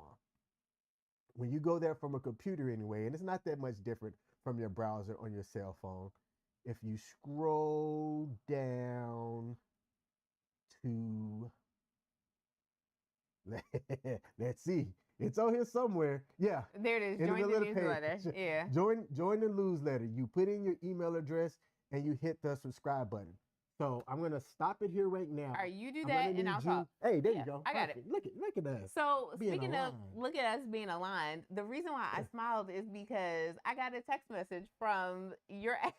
When you go there from a computer anyway, and it's not that much different from your browser on your cell phone, if you scroll down to let's see, it's on here somewhere. Yeah, there it is. Join the newsletter. Yeah, join the newsletter. You put in your email address and you hit the subscribe button. So I'm gonna stop it here right now. All right, you do that and I'll talk. Hey, there you go. I got it. Look at us. So speaking of, look at us being aligned. The reason why I smiled is because I got a text message from your ex.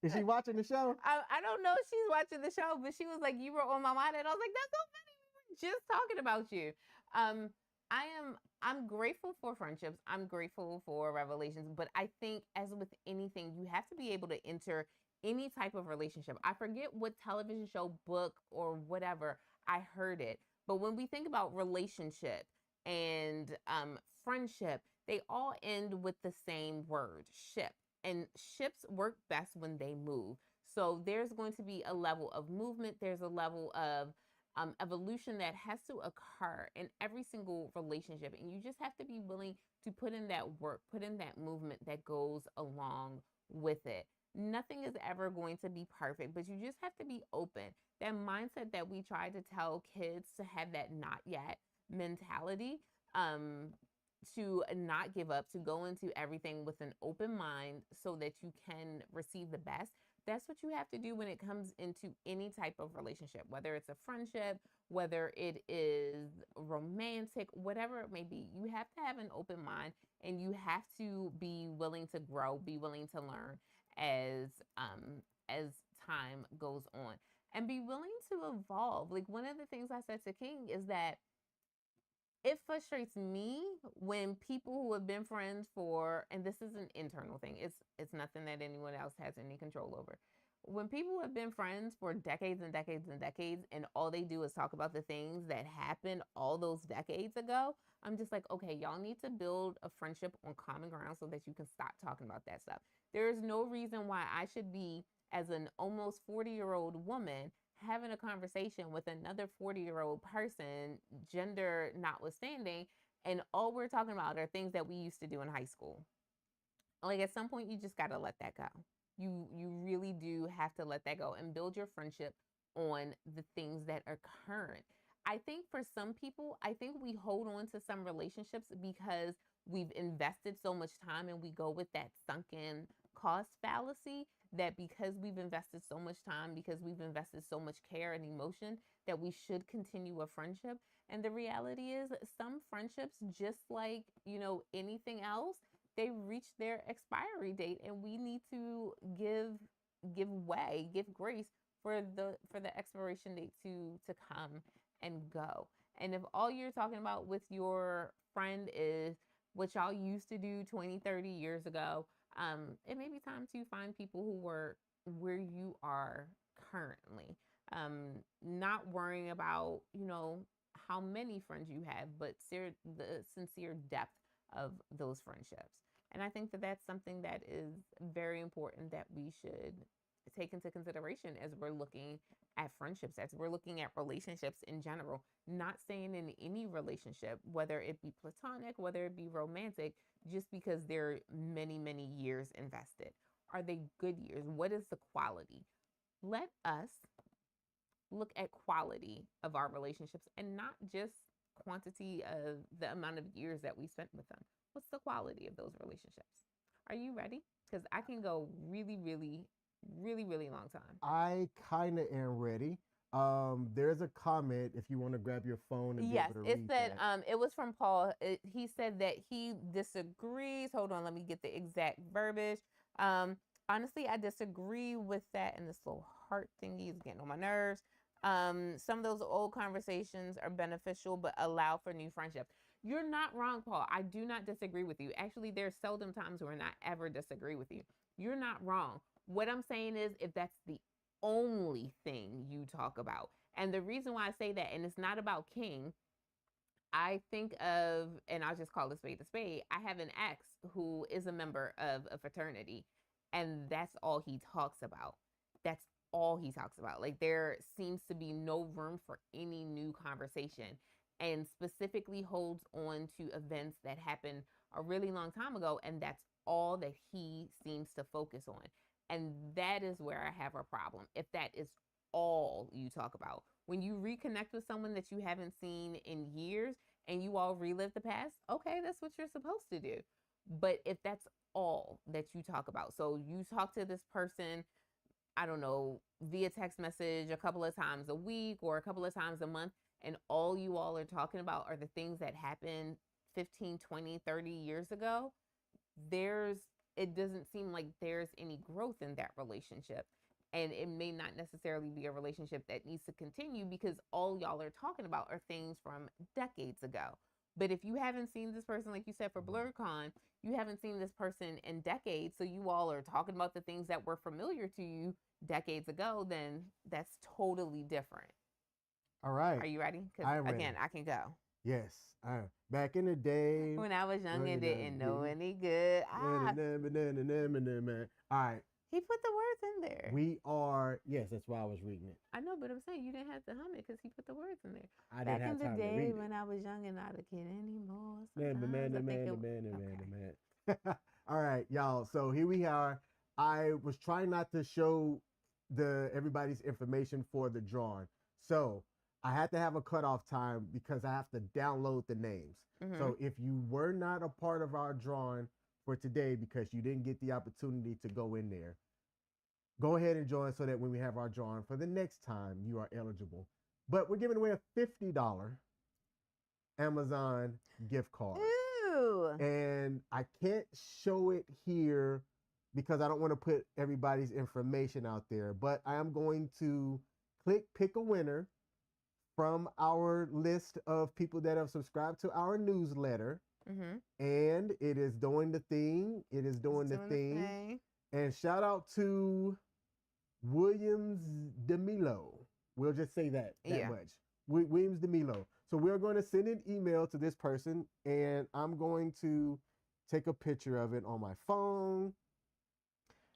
Is she watching the show? I don't know if she's watching the show, but she was like, "You were on my mind," and I was like, "That's so funny. We were just talking about you." I'm grateful for friendships. I'm grateful for revelations, but I think as with anything, you have to be able to enter any type of relationship. I forget what television show, book, or whatever I heard it, but when we think about relationship and friendship, they all end with the same word, ship. And ships work best when they move. So there's going to be a level of movement. There's a level of evolution that has to occur in every single relationship. And you just have to be willing to put in that work, put in that movement that goes along with it. Nothing is ever going to be perfect, but you just have to be open. That mindset that we try to tell kids to have, that not yet mentality, to not give up, to go into everything with an open mind so that you can receive the best. That's what you have to do when it comes into any type of relationship, whether it's a friendship, whether it is romantic, whatever it may be. You have to have an open mind and you have to be willing to grow, be willing to learn as time goes on, and be willing to evolve. Like, one of the things I said to King is that it frustrates me when people who have been friends for, and this is an internal thing, it's nothing that anyone else has any control over. When people have been friends for decades and decades and decades, and all they do is talk about the things that happened all those decades ago, I'm just like, okay, y'all need to build a friendship on common ground so that you can stop talking about that stuff. There is no reason why I should be, as an almost 40-year-old woman, having a conversation with another 40-year-old person, gender notwithstanding, and all we're talking about are things that we used to do in high school. Like, at some point, you just got to let that go. You really do have to let that go and build your friendship on the things that are current. I think for some people, I think we hold on to some relationships because we've invested so much time, and we go with that sunken cost fallacy, that because we've invested so much time, because we've invested so much care and emotion, that we should continue a friendship. And the reality is, some friendships, just like, anything else, they reach their expiry date, and we need to give way, give grace for the expiration date to come and go. And if all you're talking about with your friend is what y'all used to do 20, 30 years ago, it may be time to find people who were where you are currently. Not worrying about, how many friends you have, but the sincere depth of those friendships. And I think that that's something that is very important that we should take into consideration as we're looking at friendships, as we're looking at relationships in general. Not staying in any relationship, whether it be platonic, whether it be romantic, just because there are many, many years invested. Are they good years? What is the quality? Let us look at quality of our relationships and not just quantity of the amount of years that we spent with them. What's the quality of those relationships? Are you ready? Because I can go really, really, really, really long time. I kind of am ready. There's a comment if you want to grab your phone and yes, be able to read it said that. It was from Paul. He said that he disagrees. Hold on, let me get the exact verbiage. Honestly, I disagree with that, and this little heart thingy is getting on my nerves. Some of those old conversations are beneficial, but allow for new friendship. You're not wrong, Paul. I do not disagree with you. Actually, there's seldom times where I ever disagree with you. You're not wrong. What I'm saying is, if that's the only thing you talk about, and the reason why I say that, and it's not about King, I think of, and I'll just call a spade a spade. I have an ex who is a member of a fraternity, and that's all he talks about. That's all he talks about. Like, there seems to be no room for any new conversation, and specifically holds on to events that happened a really long time ago, and that's all that he seems to focus on. And that is where I have a problem. If that is all you talk about, when you reconnect with someone that you haven't seen in years and you all relive the past, okay, that's what you're supposed to do. But if that's all that you talk about, so you talk to this person, I don't know, via text message a couple of times a week or a couple of times a month, and all you all are talking about are the things that happened 15, 20, 30 years ago, it doesn't seem like there's any growth in that relationship. And it may not necessarily be a relationship that needs to continue, because all y'all are talking about are things from decades ago. But if you haven't seen this person, like you said, for BlurCon, you haven't seen this person in decades, so you all are talking about the things that were familiar to you decades ago, then that's totally different. All right. Are you ready? Because again, I can go. Yes. Back in the day, when I was young and didn't know any good. All right. He put the words in there. Yes, that's why I was reading it. I know, but I'm saying you didn't have to hum it because he put the words in there. I didn't have time to read it. Back in the day when I was young and not a kid anymore. Man. All right, y'all. So here we are. I was trying not to show everybody's information for the drawing. So I had to have a cutoff time because I have to download the names. Mm-hmm. So if you were not a part of our drawing for today because you didn't get the opportunity to go in there, go ahead and join so that when we have our drawing for the next time, you are eligible. But we're giving away a $50 Amazon gift card. Ooh. And I can't show it here because I don't want to put everybody's information out there, but I am going to pick a winner from our list of people that have subscribed to our newsletter. Mm-hmm. And it is doing the thing. It is doing the thing. And shout out to Williams DeMilo. We'll just say that much. Williams DeMilo. So we're going to send an email to this person, and I'm going to take a picture of it on my phone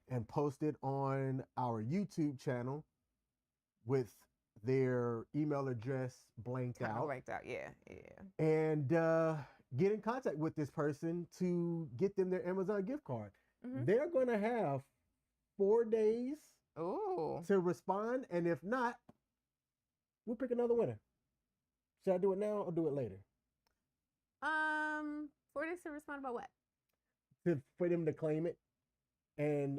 and post it on our YouTube channel with their email address blanked out. Yeah. And get in contact with this person to get them their Amazon gift card. Mm-hmm. They're going to have 4 days to respond. And if not, we'll pick another winner. Should I do it now or do it later? 4 days to respond about what? For them to claim it and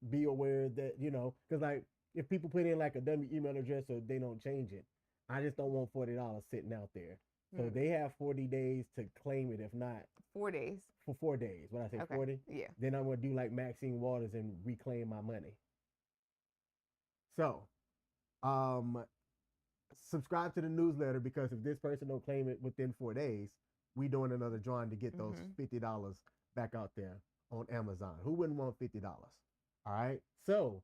be aware that, because like if people put in like a dummy email address or they don't change it, I just don't want $40 sitting out there. So they have 40 days to claim it. If not, 4 days. For 4 days. When I say 40, yeah. Then I'm gonna do like Maxine Waters and reclaim my money. So, subscribe to the newsletter, because if this person don't claim it within 4 days, we doing another drawing to get those $50 back out there on Amazon. Who wouldn't want $50? All right. So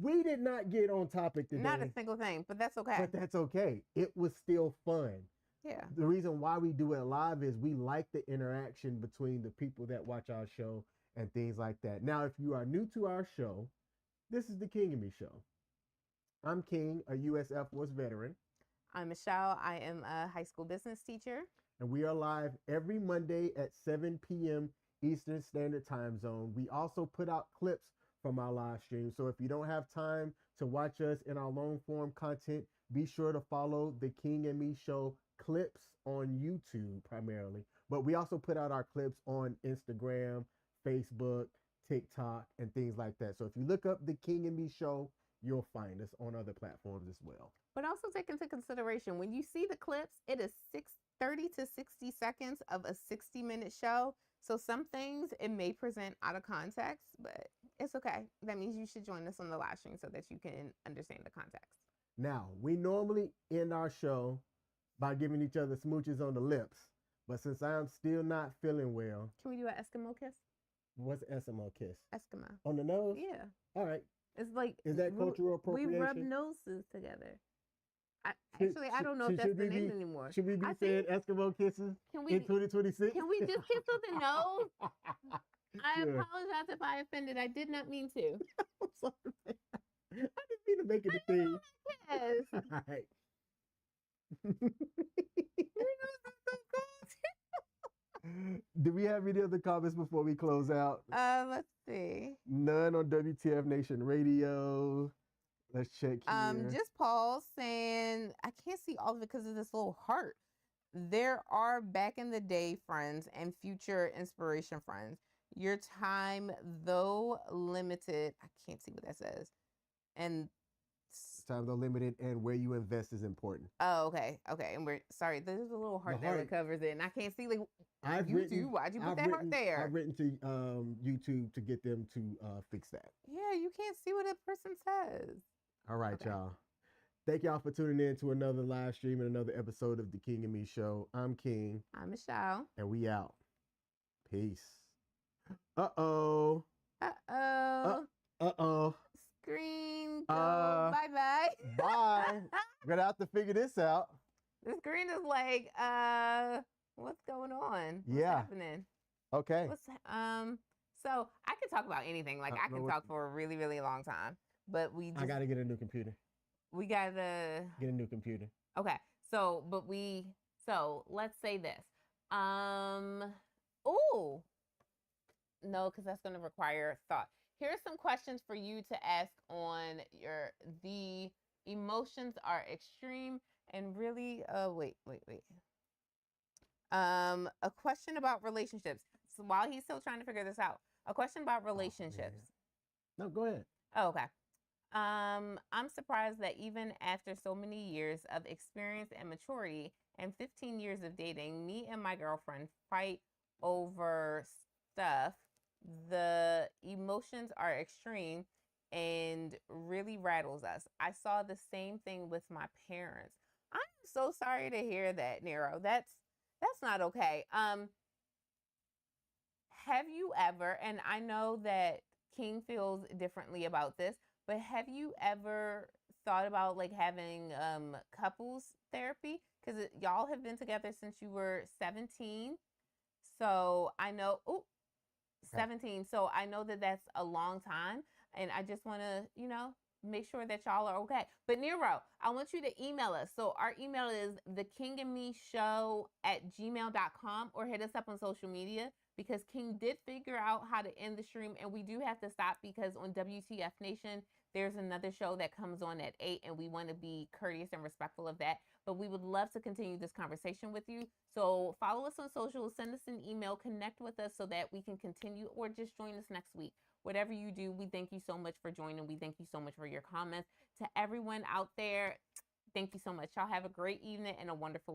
we did not get on topic today. Not a single thing, but that's okay. But that's okay. It was still fun. Yeah. The reason why we do it live is we like the interaction between the people that watch our show and things like that. Now, if you are new to our show, this is the King M.E show. I'm King, a U.S. Air Force veteran. I'm Michelle. I am a high school business teacher. And we are live every Monday at 7 p.m. Eastern Standard Time Zone. We also put out clips from our live stream. So if you don't have time to watch us in our long form content, be sure to follow the King M.E show clips on YouTube primarily. But we also put out our clips on Instagram, Facebook, TikTok, and things like that. So if you look up the King M.E show, you'll find us on other platforms as well. But also take into consideration, when you see the clips, it is 30 to 60 seconds of a 60-minute show. So some things it may present out of context, but it's okay. That means you should join us on the live stream so that you can understand the context. Now, we normally end our show by giving each other smooches on the lips. But since I'm still not feeling well, can we do an Eskimo kiss? What's Eskimo kiss? Eskimo. On the nose? Yeah. All right. It's like, is that cultural appropriation? We rub noses together. I don't know if that's the name anymore. Should we be saying Eskimo kisses in 2026? Can we just kiss on the nose? I apologize if I offended. I did not mean to. I'm sorry. I didn't mean to make it a thing. Yes. All right. Do we have any other comments before we close out? Let's see. None on W.T.F Nation Radio. Let's check here. Just Paul saying, I can't see all of it because of this little heart. There are back in the day friends and future inspiration friends. Your time, though limited, I can't see what that says. And time though limited, and where you invest is important. Oh, okay. And we're sorry. There's a little heart there that covers it, and I can't see. Like, why'd you put that heart there? I've written to YouTube to get them to fix that. Yeah, you can't see what a person says. All right, y'all. Thank y'all for tuning in to another live stream and another episode of the King and Me Show. I'm King. I'm Michelle. And we out. Peace. Uh-oh. Screen go. Bye-bye. Bye. We're gonna have to figure this out. The screen is like, what's going on? What's happening? Okay. So I can talk about anything. Like I can talk for a really, really long time. But I gotta get a new computer. We gotta get a new computer. Okay. So let's say this. Oh. No, because that's gonna require thought. Here's some questions for you to ask on the emotions are extreme and really, wait. A question about relationships. So while he's still trying to figure this out, a question about relationships. No, go ahead. Oh, okay. I'm surprised that even after so many years of experience and maturity and 15 years of dating, me and my girlfriend fight over stuff. The emotions are extreme and really rattles us. I saw the same thing with my parents. I'm so sorry to hear that, Nero. That's not okay. Have you ever, and I know that King feels differently about this, but have you ever thought about like having couples therapy? Because y'all have been together since you were 17. So I know, 17. So I know that that's a long time. And I just want to, make sure that y'all are okay. But Nero, I want you to email us. So our email is thekingandmeshow@gmail.com, or hit us up on social media, because King did figure out how to end the stream, and we do have to stop because on W.T.F Nation, there's another show that comes on at 8, and we want to be courteous and respectful of that. But we would love to continue this conversation with you. So follow us on social, send us an email, connect with us so that we can continue, or just join us next week. Whatever you do, we thank you so much for joining. We thank you so much for your comments. To everyone out there, thank you so much. Y'all have a great evening and a wonderful